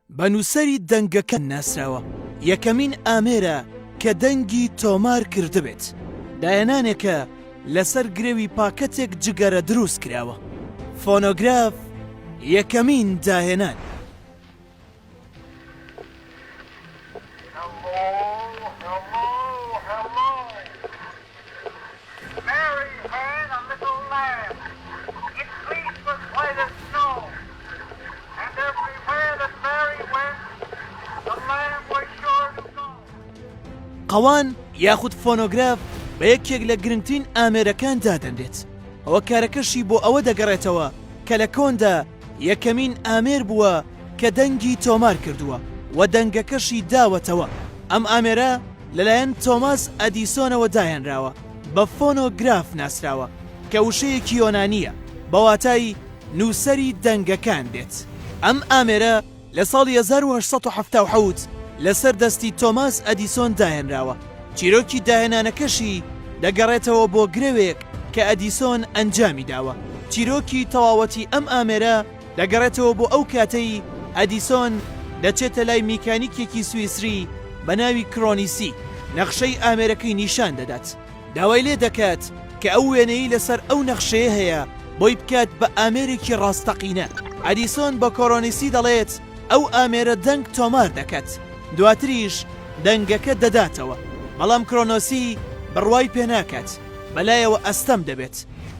بە نووسەری دەنگەکە ناسراوە. یەکەمین ئامێرە کە دەنگی تۆمار کردبێت، داهێنانێکە لەسەر گرێوی پاکەتێک جگەرە دروست کراوە. فۆنۆگراف یەکەمین داهێنان. قەوان یاخود فۆنۆگراف بە یەکێک لە گرنگترین ئامێرەکان دادەنرێت. ئەوە کارەکەشی بۆ ئەوە دەگەڕێتەوە کە لە کۆندا یەکەمین ئامێر بووە کە دەنگی تۆمار کردووە و دەنگەکەشی داوەتەوە. ئەم ئامێرە لەلایەن تۆماس ئەدیسۆنەوە داهێنراوە، بە فۆنۆگراف ناسراوە کە وشەیەکی یۆنانیە بە واتای نووسەری دەنگەکان بێت. ئەم ئامێرە لە ساڵی 1877 لەسەر دەستی تۆماس ئەدیسۆن داهێنراوە. چیرۆکی داهێنانەکەشی دەگەڕێتەوە بۆ گرێوێک کە ئەدیسۆن ئەنجامی داوە. چیرۆکی تەواوەتی ئەم ئامێرە دەگەڕێتەوە بۆ ئەو کاتەی ئەدیسۆن دەچێتە لای میکانیکێکی سویسری بە ناوی کرۆنیسی، نەخشەی ئامێرەکەی نیشان دەدات. داوای لێ دەکات کە ئەو وێنەی لەسەر ئەو نەخشەیە هەیە بۆی بکات بە ئامێرێکی ڕاستەقینە. ئەدیسۆن بە کۆرۆنیسی دەڵێت ئەو ئامێرە دەنگ تۆمار دەکات، دواتریش دەنگەکە دەداتەوە، بەڵام کرۆنۆسی بڕوای پێناکات، بەلایەوە ئەستەم دەبێت.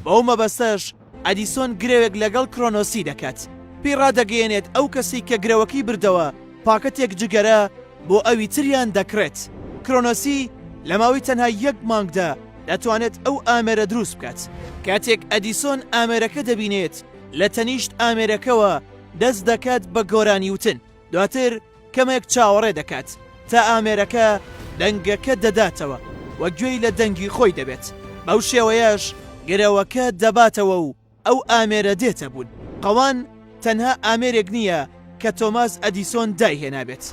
بەو مەبەستەش ئەدیسۆن گرێوێک لەگەڵ کرۆنۆسی دەکات، پێی ڕادەگەیەنێت ئەو کەسی کە گرەوەکەی بردەوە پاکەتێک جگەرە بۆ ئەوی تریان دەکرێت. کرۆنۆسی لە ماوەی تەنها 1 مانگدا دەتوانێت ئەو ئامێرە دروست بکات. کاتێک ئەدیسۆن ئامێرەکە دەبینێت لە تەنیشت ئامێرەکەوە دەست دەکات بە گۆرانی وتن، دواتر کەمێک چاوەڕێ دەکات تا ئامێرەکە دەنگەکە دەداتەوە وە گوێی لە دەنگی خۆی دەبێت. بەو شێوەیەش گرەوەکە دەباتەوە و ئەو ئامێرە دێتە بوون. قەوان تەنها ئامێرێک نییە کە تۆماس ئەدیسۆن دایهێنابێت،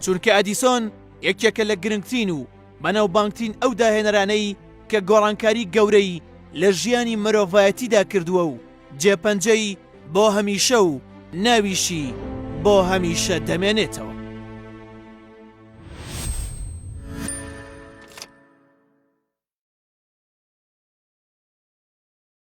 چونکە ئەدیسۆن یەکێکە لە گرنگترین و بەناوبانگترین ئەو داهێنەرانەی کە گۆڕانکاری گەورەی لە ژیانی مرۆڤایەتیدا کردووە و جێپەنجەی بۆ هەمیشە و ناویشی بۆ هەمیشە دەمێنێتەوە.